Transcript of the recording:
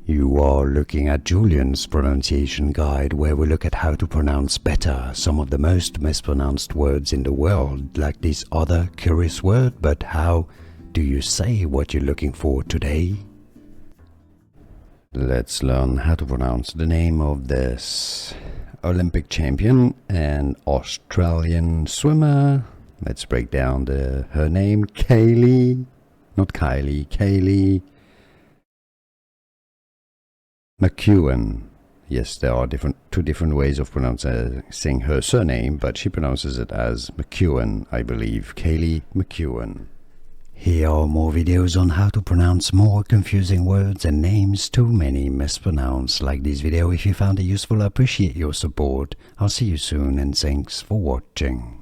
You are looking at Julian's pronunciation guide, where we look at how to pronounce better some of the most mispronounced words in the world, like this other curious word. But how do you say what you're looking for today? Let's learn how to pronounce the name of this Olympic champion and Australian swimmer. Let's break down her name. Kaylee, not Kylie, Kaylee McKeown. Yes, there are two different ways of pronouncing her surname, but she pronounces it as McKeown, I believe. Kaylee McKeown. Here are more videos on how to pronounce more confusing words and names too many mispronounced. Like this video if you found it useful. I appreciate your support. I'll see you soon and thanks for watching.